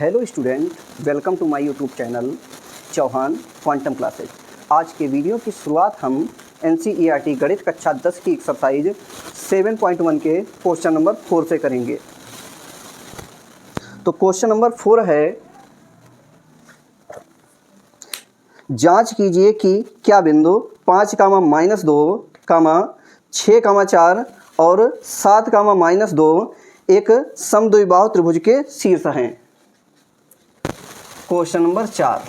Hello student, welcome to my YouTube channel Chauhan quantum classes. आज के video की शुरुआत हम NCERT गणित कक्षा 10 की एक्सरसाइज 7.1 के क्वेश्चन नंबर 4 से करेंगे। तो क्वेश्चन नंबर 4 है, जांच कीजिए कि क्या बिंदु 5, -2, 6, 4 और 7, -2 एक समद्विबाहु त्रिभुज के शीर्ष हैं। क्वेश्चन नंबर 4,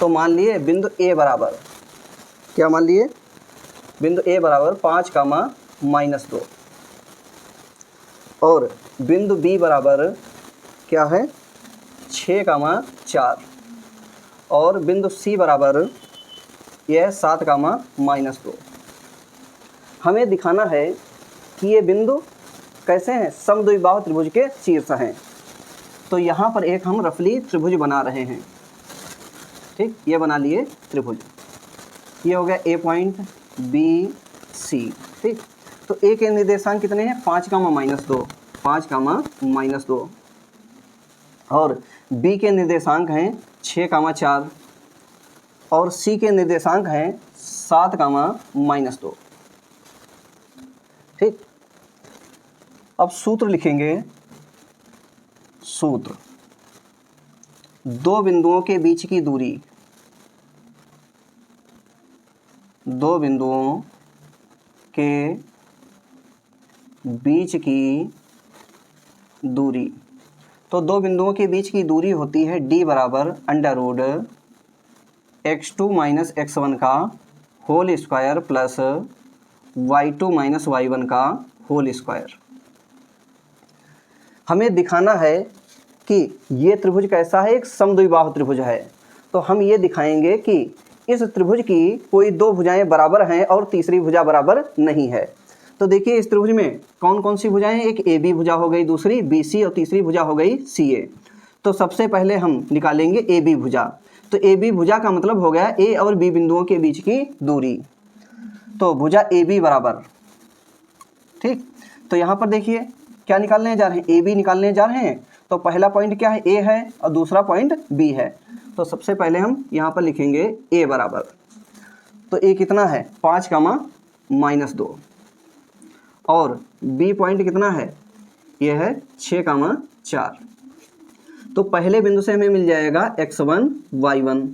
तो मान लिए बिंदु ए बराबर, क्या मान लिए, बिंदु ए बराबर 5, -2 और बिंदु बी बराबर क्या है 6, 4 और बिंदु सी बराबर यह 7, -2। हमें दिखाना है कि ये बिंदु कैसे हैं, समद्विबाहु त्रिभुज के शीर्ष हैं। तो यहाँ पर एक हम रफली त्रिभुज बना रहे हैं। ठीक, ये बना लिए त्रिभुज, ये हो गया ए पॉइंट बी सी। ठीक, तो ए के निर्देशांक कितने हैं 5, -2, 5, -2 और बी के निर्देशांक हैं 6, 4 और सी के निर्देशांक हैं 7, -2। ठीक, अब सूत्र लिखेंगे। सूत्र, दो बिंदुओं के बीच की दूरी, दो बिंदुओं के बीच की दूरी। तो दो बिंदुओं के बीच की दूरी होती है d बराबर √x2 - x1 का whole square plus y2 - y1 का होल स्क्वायर। हमें दिखाना है कि ये त्रिभुज कैसा है, एक समद्विबाहु त्रिभुज है। तो हम ये दिखाएंगे कि इस त्रिभुज की कोई दो भुजाएं बराबर हैं और तीसरी भुजा बराबर नहीं है। तो देखिए इस त्रिभुज में कौन कौन सी भुजाएं हैं, एक AB भुजा हो गई, दूसरी BC और तीसरी भुजा हो गई CA। तो सबसे पहले हम निकालेंगे AB भुजा। तो AB भुजा का मतलब हो गया A और B बिंदुओं के बीच की दूरी। तो भुजा AB बराबर, ठीक, तो यहाँ पर देखिए क्या निकालने जा रहे हैं, AB निकालने जा रहे हैं। तो पहला पॉइंट क्या है, A है और दूसरा पॉइंट B है। तो सबसे पहले हम यहाँ पर लिखेंगे A बराबर, तो A कितना है 5, -2 और B पॉइंट कितना है, ये है 6, 4। तो पहले बिंदु से हमें मिल जाएगा x1 y1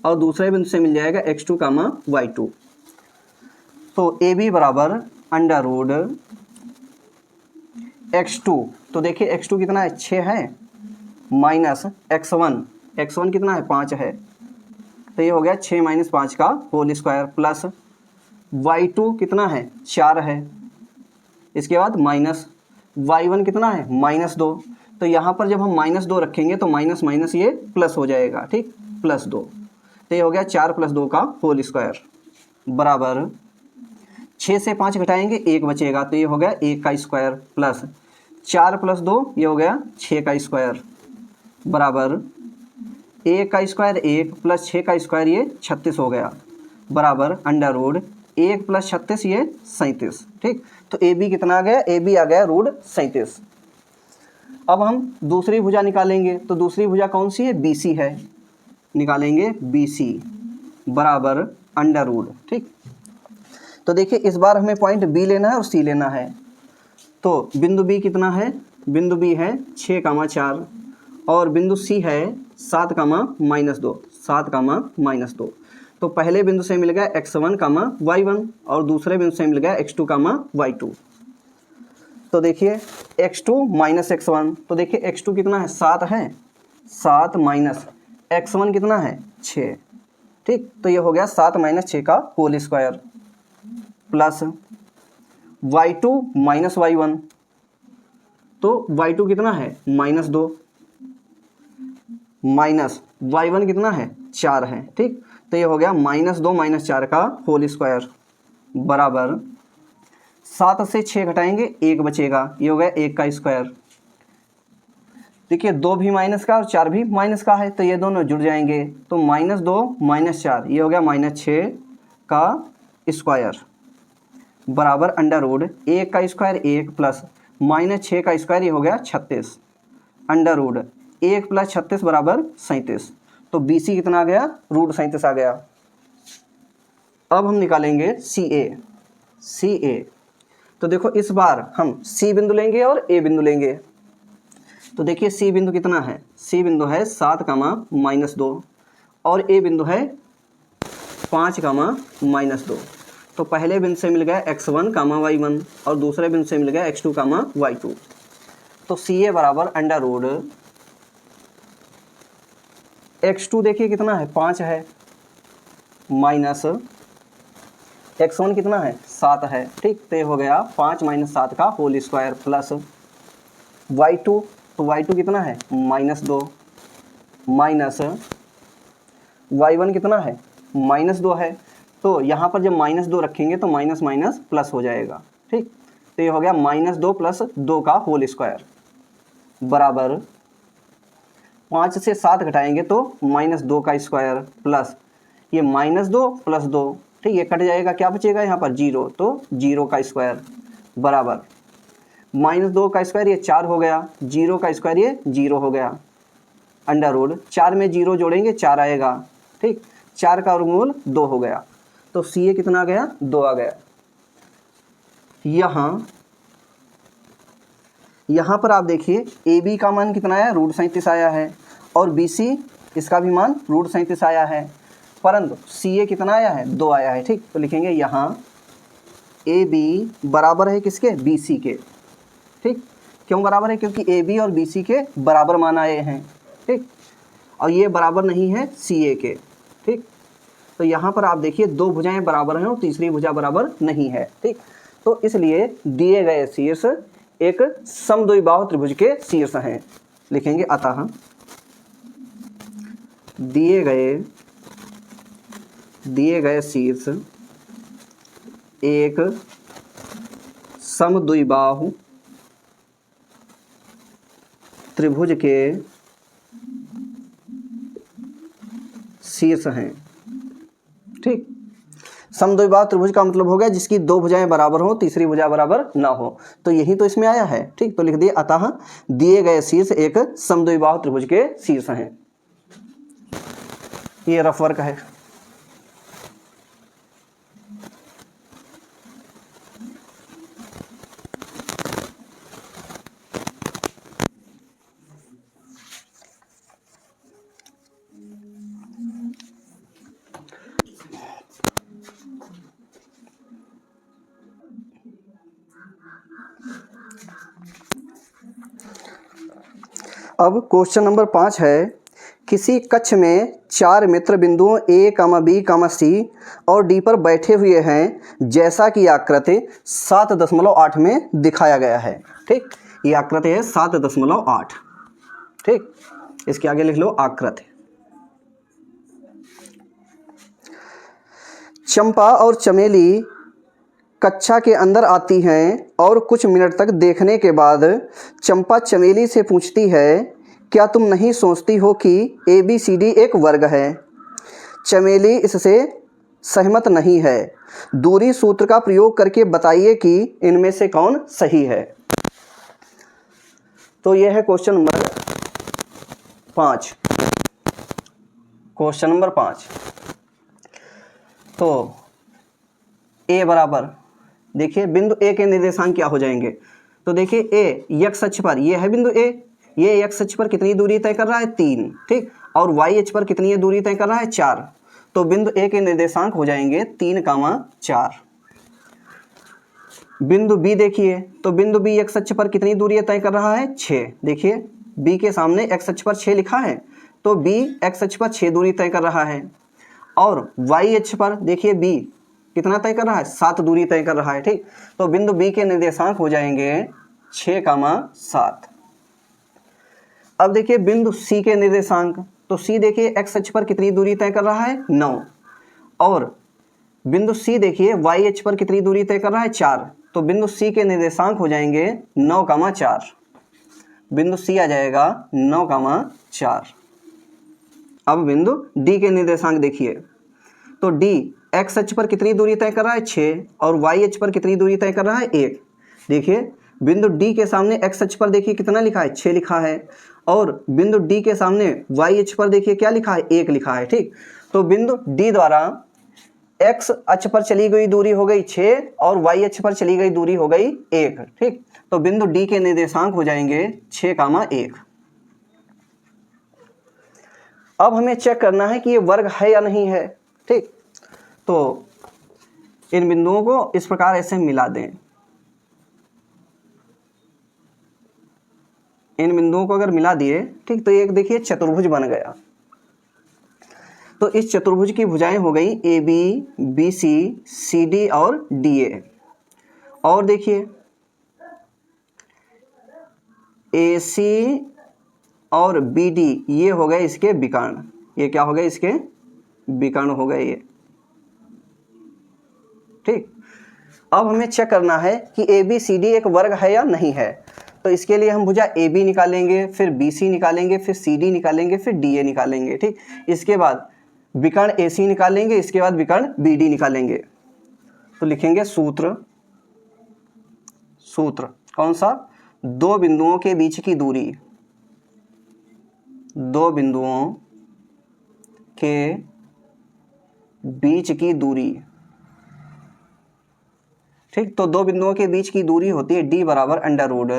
और दूसरे बिंदु से मिल जाएगा x2, y2। तो AB बराबर √x2, तो देखिए x2 कितना है 6 है, माइनस x1 कितना है 5 है, तो ये हो गया 6 - 5 का होल स्क्वायर प्लस y2 कितना है 4 है, इसके बाद माइनस y1 कितना है -2। तो यहाँ पर जब हम -2 रखेंगे तो माइनस माइनस ये प्लस हो जाएगा, ठीक, +2। तो ये हो गया 4 + 2 का होल स्क्वायर बराबर 6 से 5 घटाएंगे 1 बचेगा, तो ये हो गया 1 का स्क्वायर प्लस 4 + 2 ये हो गया 6 का स्क्वायर बराबर 1 का स्क्वायर 1 प्लस 6 का स्क्वायर ये 36 हो गया बराबर √1 + 36 ये 37। ठीक, तो AB कितना आ गया, AB आ गया √37। अब हम दूसरी भुजा निकालेंगे। तो दूसरी भुजा कौन सी है, BC है, निकालेंगे BC बराबर √, ठीक। तो देखिए इस बार हमें पॉइंट B लेना है और C लेना है। तो बिंदु B कितना है, बिंदु B है 6, 4 और बिंदु C है 7, -2, 7, -2। तो पहले बिंदु से मिल गया x1, y1 और दूसरे बिंदु से मिल गया x2, y2। तो देखिए x2 - x1, तो देखिए x2 कितना है 7 है, 7 माइनस x1 कितना है 6, ठीक। तो ये हो गया 7 - 6 का whole square plus y2 - y1, तो y2 कितना है -2 माइनस y1 कितना है 4 है, ठीक। तो ये हो गया -2 - 4 का होल स्क्वायर बराबर 7 से 6 घटाएंगे 1 बचेगा, ये हो गया 1 का स्क्वायर। देखिए 2 भी माइनस का और 4 भी माइनस का है, तो ये दोनों जुड़ जाएंगे। तो -2 - 4 ये हो गया -6 का स्क्वायर बराबर √1 का स्क्वायर 1 प्लस -6 का स्क्वायर ये हो गया 36 √1 1 + 36 = 37। तो BC कितना आ गया, √37 आ गया। अब हम निकालेंगे CA। तो देखो इस बार हम C बिंदु लेंगे और A बिंदु लेंगे। तो देखिए C बिंदु कितना है, C बिंदु है 7, -2 और A बिंदु है 5, -2। तो पहले बिंदु से मिल गया x1, y1 और दूसरे बिंदु से मिल गया x2, y2। तो CA बराबर √x2 देखिए कितना है, 5 है, माइनस x1 कितना है, 7 है। ठीक, तो ये हो गया 5 - 7 का होल स्क्वायर प्लस y2, तो y2 कितना है, -2 माइनस y1 कितना है, -2 है। तो यहाँ पर जब -2 रखेंगे तो माइनस माइनस प्लस हो जाएगा। ठीक, तो ये हो गया -2 + 2 का होल स्क्वायर बराबर 5 से 7 घटाएंगे तो -2 का स्क्वायर प्लस ये -2 + 2। ठीक, ये कट जाएगा, क्या बचेगा यहाँ पर 0, तो 0 का स्क्वायर बराबर -2 का स्क्वायर ये 4 हो गया, 0 का स्क्वायर ये 0 हो गया, √4 में 0 जोड़ेंगे 4 आएगा। ठीक, 4 का वर्गमूल 2 हो गया। तो CA कितना आ गया, 2 आ गया। यहाँ पर आप देखिए AB का मान कितना आया, √37 आया है और BC इसका भी मान √37 आया है, परंतु CA कितना आया है, 2 आया है। ठीक, तो लिखेंगे यहाँ AB बराबर है किसके, BC के। ठीक, क्यों बराबर है, क्योंकि AB और BC के बराबर मान आए हैं। ठीक, और ये बराबर नहीं है CA के। ठीक, तो यहाँ पर आप देखिए 2 भुजाएं बराबर हैं और तीसरी भुजा बराबर नहीं है। ठीक, तो इसलिए दिए गए शीर्ष एक समद्विबाहु त्रिभुज के शीर्ष हैं। लिखेंगे अतः दिए गए शीर्ष एक समद्विबाहु त्रिभुज के शीर्ष हैं। ठीक, समद्विबाहु त्रिभुज का मतलब हो गया जिसकी 2 भुजाएं बराबर हो, तीसरी भुजा बराबर ना हो। तो यही तो इसमें आया है। ठीक, तो लिख दिए अतः दिए गए शीर्ष एक समद्विबाहु त्रिभुज के शीर्ष हैं। ये रफ वर्क है। अब क्वेश्चन नंबर 5 है, किसी कक्ष में 4 मित्र बिंदुओं A, B, C और D पर बैठे हुए हैं जैसा कि आकृति 7.8 में दिखाया गया है। ठीक, ये आकृति है 7.8। ठीक, इसके आगे लिख लो आकृति। चंपा और चमेली कक्षा के अंदर आती हैं और कुछ मिनट तक देखने के बाद चंपा चमेली से पूछती है, क्या तुम नहीं सोचती हो कि ABCD एक वर्ग है? चमेली इससे सहमत नहीं है। दूरी सूत्र का प्रयोग करके बताइए कि इनमें से कौन सही है। तो यह है क्वेश्चन नंबर 5। Question number 5। तो A बराबर, देखिए बिंदु A के निर्देशांक क्या हो जाएंगे। तो देखिए A x अक्ष पर, ये है बिंदु A, ये x अक्ष पर कितनी दूरी तय कर रहा है, 3। ठीक, और y अक्ष पर कितनी दूरी तय कर रहा है, 4। तो बिंदु A के निर्देशांक हो जाएंगे 3, 4। बिंदु B देखिए, तो बिंदु B x अक्ष पर कितनी दूरी तय कर रहा है, 6। देखिए B के सामने x अक्ष पर 6 लिखा है, तो B x अक्ष पर 6 दूरी तय कर रहा है। और y अक्ष पर देखिए B कितना तय कर रहा है, 7 दूरी तय कर रहा है। ठीक, तो बिंदु B के निर्देशांक हो जाएंगे 6, 7। अब देखिए बिंदु C के निर्देशांक, तो C देखिए x अक्ष पर कितनी दूरी तय कर रहा है, 9। और बिंदु C देखिए y अक्ष पर कितनी दूरी तय कर रहा है, 4। तो बिंदु C के निर्देशांक हो जाएंगे 9, 4। बिंदु C आ जाएगा 9, 4। अब बिंदु D के निर्देशांक देखिए, तो D x अक्ष पर कितनी दूरी तय कर रहा है, 6। और y अक्ष पर कितनी दूरी तय कर रहा है, 1। देखिए बिंदु D के सामने x अक्ष पर देखिए कितना लिखा है, 6 लिखा है। और बिंदु डी के सामने वाई अक्ष पर देखिए क्या लिखा है, 1 लिखा है। ठीक, तो बिंदु डी द्वारा एक्स अक्ष पर चली गई दूरी हो गई 6 और वाई अक्ष पर चली गई दूरी हो गई 1। ठीक, तो बिंदु डी के निर्देशांक हो जाएंगे 6,1। अब हमें चेक करना है कि ये वर्ग है या नहीं है। ठीक, तो इन बिंदुओं को इस प्रकार ऐसे मिला दें। इन बिंदुओं को अगर मिला दिए, ठीक, तो एक देखिए चतुर्भुज बन गया। तो इस चतुर्भुज की भुजाएं हो गई A B, B C, C D और डी ए। और देखिए ए सी और बी डी ये हो गए इसके विकर्ण। ये क्या हो गए, इसके विकर्ण हो गए ये। ठीक, अब हमें चेक करना है कि ए बी सी डी एक वर्ग है या नहीं है। तो इसके लिए हम भुजा ए बी निकालेंगे, फिर बी सी निकालेंगे, फिर सी डी निकालेंगे, फिर डी ए निकालेंगे। ठीक, इसके बाद विकर्ण ए सी निकालेंगे, इसके बाद विकर्ण बी डी निकालेंगे। तो लिखेंगे सूत्र। सूत्र कौन सा, दो बिंदुओं के बीच की दूरी, दो बिंदुओं के बीच की दूरी। ठीक, तो दो बिंदुओं के बीच की दूरी होती है डी बराबर under root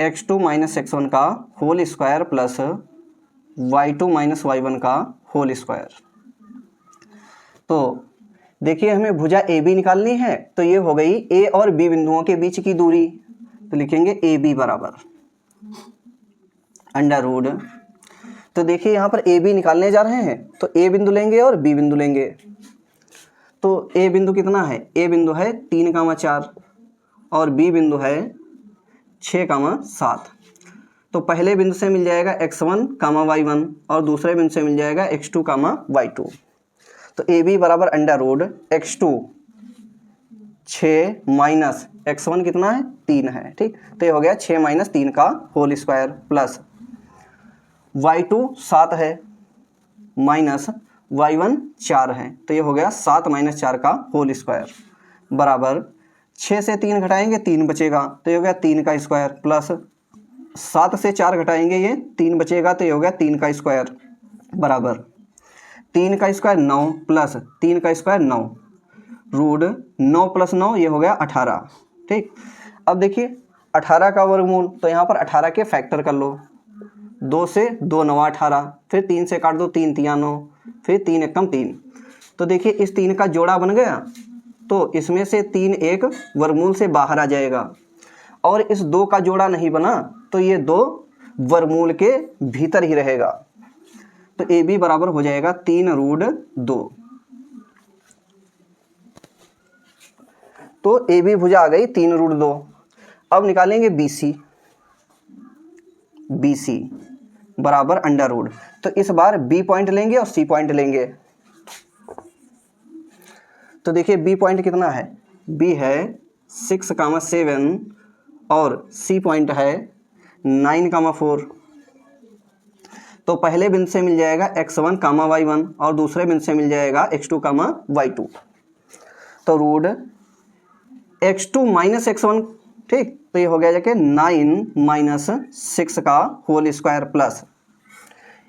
x2 minus x1 का whole square plus y2 minus y1 का होल स्क्वायर। तो देखिए हमें भुजा ए बी निकालनी है, तो ये हो गई ए और बी बिंदुओं के बीच की दूरी। तो लिखेंगे ए बी बराबर अंडर रूट, तो देखिए यहाँ पर ए बी निकालने जा रहे हैं, तो ए बिंदु लेंगे और बी बिंदु लेंगे। तो ए बिंदु कितना है, ए बिंदु है 3,4 और बी बिंदु है 6,7। तो पहले बिंदु से मिल जाएगा x1, y1 और दूसरे बिंदु से मिल जाएगा x2, y2। तो ए बी बराबर under root x2 6 minus x1 कितना है, 3 है। ठीक, तो ये हो गया 6 माइनस 3 का होल स्क्वायर प्लस y2 7 है माइनस y1 4 है। तो ये हो गया 7 माइनस 4 का होल स्क्वायर बराबर 6 से 3 घटाएंगे 3 बचेगा, तो ये हो गया 3 का स्क्वायर प्लस 7 से 4 घटाएंगे ये 3 बचेगा, तो ये हो गया 3 का स्क्वायर बराबर 3 का स्क्वायर 9 प्लस 3 का स्क्वायर 9 रूट 9 प्लस 9 ये हो गया 18। ठीक, अब देखिए 18 का वर्गमूल, तो यहाँ पर 18 के फैक्टर कर लो। 2 से 2 9 18, फिर 3 से काट दो 3 3 9, फिर 3 एकम 3। तो देखिए इस 3 का जोड़ा बन गया, तो इसमें से 3 एक वर्गमूल से बाहर आ जाएगा और इस 2 का जोड़ा नहीं बना, तो ये 2 वर्गमूल के भीतर ही रहेगा। तो ए बी बराबर हो जाएगा 3 रूट 2। तो ए बी भुजा आ गई 3 रूट 2। अब निकालेंगे बी सी। बी सी बराबर अंडर रूट, तो इस बार बी पॉइंट लेंगे और सी पॉइंट लेंगे। तो देखिए बी पॉइंट कितना है, बी है 6,7 और सी पॉइंट है 9,4। तो पहले बिंदु से मिल जाएगा x1, y1 और दूसरे बिंदु से मिल जाएगा x2, y2। तो रूट x2 माइनस x1, ठीक, तो ये हो गया जाके 9 माइनस 6 का होल स्क्वायर प्लस,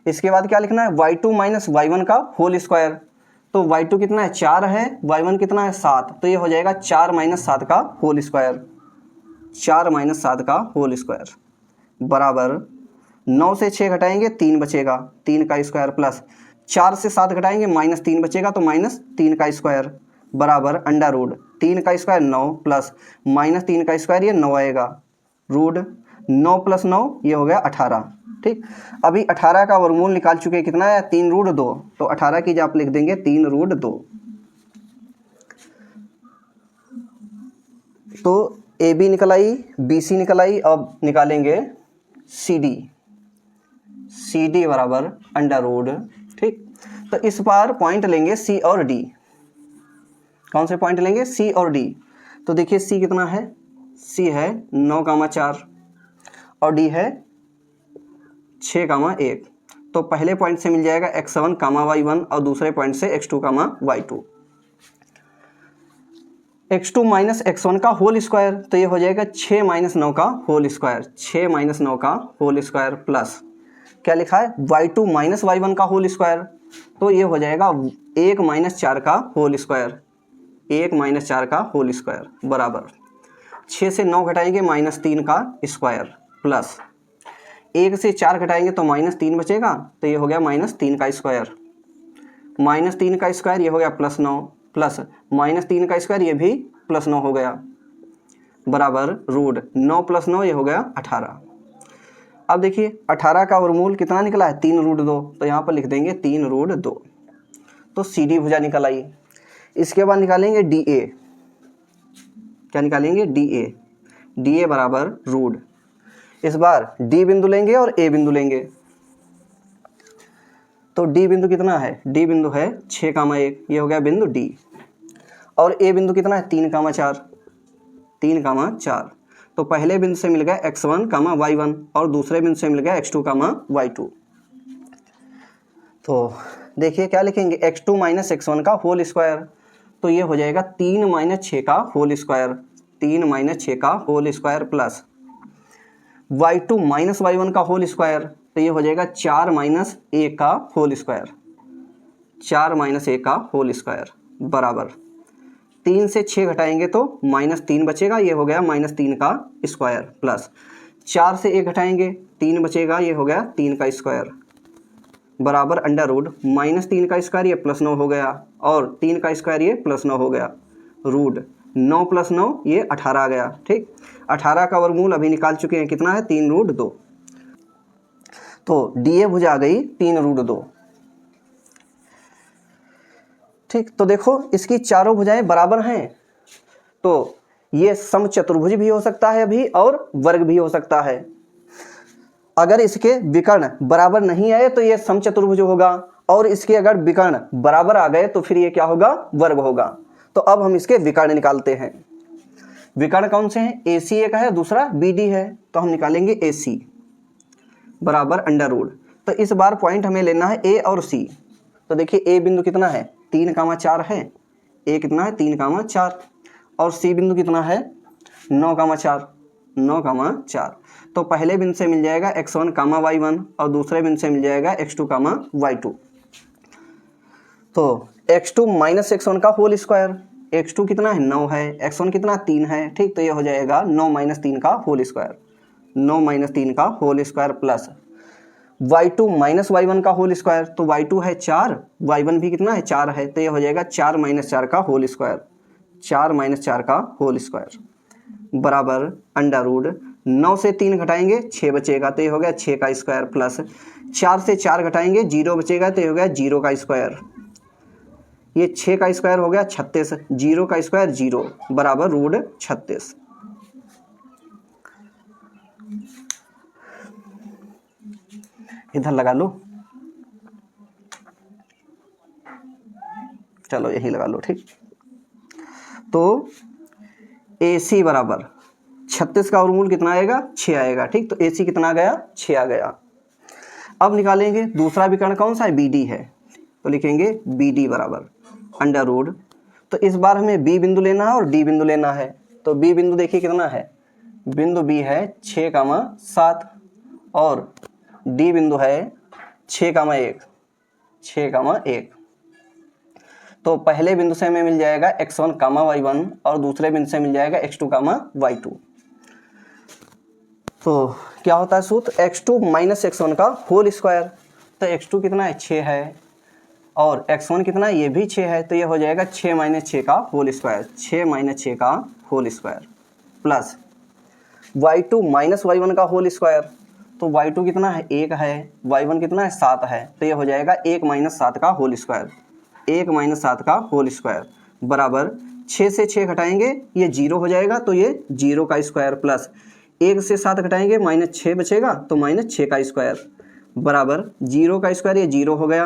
इसके बाद क्या लिखना है, y2 माइनस y1 का होल स्क्वायर। तो y2 कितना है 4 है, y1 कितना है 7, तो ये हो जाएगा 4 माइनस 7 का होल स्क्वायर, 4 माइनस 7 का होल स्क्वायर बराबर 9 से 6 घटाएंगे 3 बचेगा, 3 का स्क्वायर प्लस 4 से 7 घटाएंगे माइनस 3 बचेगा, तो माइनस 3 का स्क्वायर बराबर अंडर रूट 3 का स्क्वायर 9 प्लस माइनस 3 का स्क्वायर ये 9 आएगा, रूट 9 प्लस 9 ये हो गया 18। ठीक, अभी 18 का वर्गमूल निकाल चुके हैं, कितना है 3 रूट 2, तो 18 की जगह आप लिख देंगे 3 रूट 2। तो ए बी निकल आई, बी सी निकल आई, अब निकालेंगे सी डी। सी डी बराबर अंडर रूट, ठीक, तो इस बार पॉइंट लेंगे सी और डी। कौन से पॉइंट लेंगे, सी और डी। तो देखिए सी कितना है, सी है 9,4 और डी है 6,1। तो पहले पॉइंट से मिल जाएगा x1, y1 और दूसरे पॉइंट से x2, y2। x2 minus x1 का होल स्क्वायर, तो ये हो जाएगा 6 माइनस 9 का होल स्क्वायर, 6 माइनस 9 का होल स्क्वायर प्लस क्या लिखा है y2 माइनस y1 का होल स्क्वायर, तो ये हो जाएगा 1 माइनस 4 का होल स्क्वायर, 1 माइनस 4 का होल स्क्वायर बराबर 6 से 9 घटाएंगे -3 का स्क्वायर प्लस 1 से 4 घटाएंगे तो -3 बचेगा, तो ये हो गया -3 का स्क्वायर, -3 का स्क्वायर ये हो गया +9 प्लस -3 का स्क्वायर ये भी +9 हो गया बराबर रूट 9 + 9 ये हो गया 18। अब देखिए 18 का वर्गमूल कितना निकला है 3√2, तो यहाँ पर लिख देंगे 3√2, तो सीधी भुजा निकल आई। इसके बाद निकालेंगे DA, क्या निकालेंगे DA बराबर रूट, इस बार D बिंदु लेंगे और A बिंदु लेंगे, तो D बिंदु कितना है, D बिंदु है 6,1, ये हो गया बिंदु D, और A बिंदु कितना है 3,4, 3,4, तो पहले बिंदु से मिल गया x1, y1 और दूसरे बिंदु से मिल गया x2, y2। तो देखिए क्या लिखेंगे x2 माइनस x1 का होल स्क्वायर, तो ये हो जाएगा 3 माइनस 6 का होल स्क्वायर, 3 माइनस 6 का whole square plus y2 minus y1 का होल स्क्वायर, तो ये हो जाएगा 4 माइनस 1 का होल स्क्वायर, 4 माइनस 1 का होल स्क्वायर बराबर 3 से 6 घटाएंगे तो -3 बचेगा, ये हो गया -3 का स्क्वायर प्लस 4 से 1 घटाएंगे 3 बचेगा, ये हो गया 3 का स्क्वायर बराबर अंडर रूट -3 का स्क्वायर ये +9 हो गया और 3 का स्क्वायर ये +9 हो गया, रूट 9 + 9 ये 18 आ गया। ठीक, 18 का वर्गमूल अभी निकाल चुके हैं, कितना है 3√2, तो DA भुजा आ गई 3√2। ठीक, तो देखो इसकी चारों भुजाएं बराबर हैं, तो ये समचतुर्भुज भी हो सकता है अभी और वर्ग भी हो सकता है। अगर इसके विकर्ण बराबर नहीं आए तो ये समचतुर्भुज होगा, और इसके अगर विकर्ण बराबर आ गए तो फिर ये क्या होगा, वर्ग होगा। तो अब हम इसके विकर्ण निकालते हैं। विकर्ण कौन से हैं, AC एक है, दूसरा BD है, तो हम निकालेंगे AC बराबर अंडर रूट। तो इस बार पॉइंट हमें लेना है A और C। तो देखिए A बिंदु कितना है 3,4 है, A कितना है 3,4, और C बिंदु कितना है 9,4, 9,4। तो पहले बिंदु से मिल जाएगा x1, y1 और दूसरे बिंदु से मिल जाएगा x2, y2। तो x2 माइनस x1 का होल स्क्वायर, x2 कितना है 9 है, x1 कितना 3 है। ठीक, तो ये हो जाएगा 9 - 3 का होल स्क्वायर, 9 - 3 का whole square plus y2 minus y1 का होल स्क्वायर, तो y2 है 4, y1 भी कितना है 4 है, तो ये हो जाएगा 4 - 4 का होल स्क्वायर, 4 - 4 का होल स्क्वायर बराबर अंडर रूट 9 से 3 घटाएंगे 6 बचेगा, तो ये हो गया 6 का स्क्वायर प्लस 4 से 4 घटाएंगे 0 बचेगा, तो ये हो गया 0 का स्क्वायर, ये 6 का स्क्वायर हो गया 36, 0 का स्क्वायर 0 बराबर रूट 36। इधर लगा लो, चलो यही लगा लो। ठीक, तो AC बराबर 36 का वर्गमूल कितना आएगा 6 आएगा। ठीक, तो AC कितना आ गया 6 आ गया। अब निकालेंगे दूसरा विकर्ण कौन सा है, BD है, तो लिखेंगे BD बराबर अंडर रूट। तो इस बार हमें B बिंदु लेना है और D बिंदु लेना है। तो B बिंदु देखिए कितना है, बिंदु B है 6,7 और D बिंदु है 6,1, 6,1। तो पहले बिंदु से हमें मिल जाएगा x1, y1 और दूसरे बिंदु से मिल जाएगा x2, y2। तो क्या होता है सूत्र, x2 माइनस x1 का होल स्क्वायर, तो x2 कितना है 6 है और x1 कितना है ये भी 6 है, तो ये हो जाएगा 6 - 6 का होल स्क्वायर, 6 - 6 का whole square plus y2 minus y1 का होल स्क्वायर, तो y2 कितना है 1 है, y1 कितना है 7 है, तो ये हो जाएगा 1 - 7 का होल स्क्वायर, 1 - 7 का होल स्क्वायर बराबर 6 से 6 घटाएंगे ये 0 हो जाएगा, तो ये 0 का स्क्वायर प्लस 1 से 7 घटाएंगे -6 बचेगा, तो -6 का स्क्वायर बराबर 0 का स्क्वायर ये 0 हो गया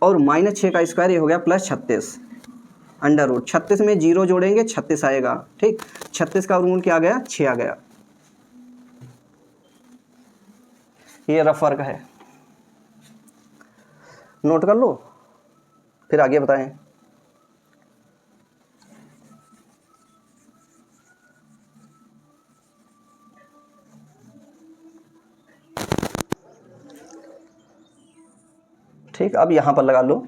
और -6 का स्क्वायर ये हो गया +36 अंडर रूट 36 में 0 जोड़ेंगे 36 आएगा। ठीक, 36 का वर्गमूल क्या आ गया 6 आ गया। ये रफ वर्क है, नोट कर लो फिर आगे बताएं। ठीक, अब यहाँ पर लगा लो।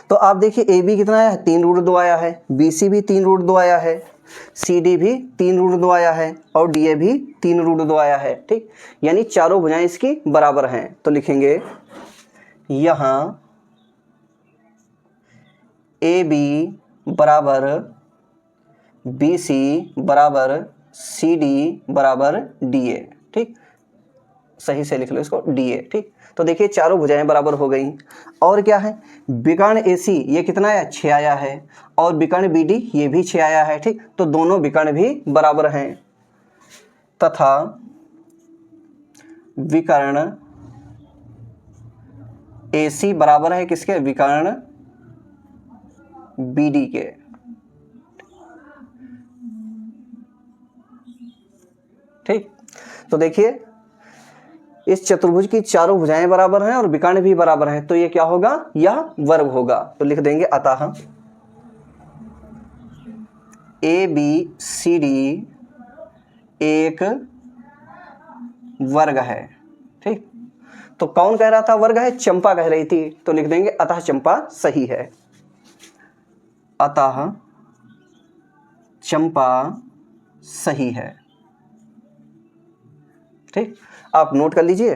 तो आप देखिए ए बी कितना आया है, 3√2 आया है, बी सी भी 3√2 आया है, सी डी भी 3√2 आया है और डी ए भी 3√2 आया है। ठीक, यानी चारों भुजाएं इसकी बराबर हैं। तो लिखेंगे यहाँ ए बी बराबर बी सी बराबर सी डी बराबर डी ए। ठीक, सही से लिख लो इसको, डी ए। ठीक, तो देखिए चारों भुजाएं बराबर हो गई। और क्या है, विकर्ण ए सी ये कितना आया, 6 आया है, और विकर्ण बी डी ये भी 6 आया है। ठीक, तो दोनों विकर्ण भी बराबर हैं तथा विकर्ण ए सी बराबर है किसके, विकर्ण बी डी के। ठीक, तो देखिए इस चतुर्भुज की चारों भुजाएं बराबर हैं और विकर्ण भी बराबर हैं, तो ये क्या होगा, यह वर्ग होगा। तो लिख देंगे अतः ए बी सी डी एक वर्ग है। ठीक, तो कौन कह रहा था वर्ग है, चंपा कह रही थी, तो लिख देंगे अतः चंपा सही है। अतः चंपा सही है। ठीक, आप नोट कर लीजिए।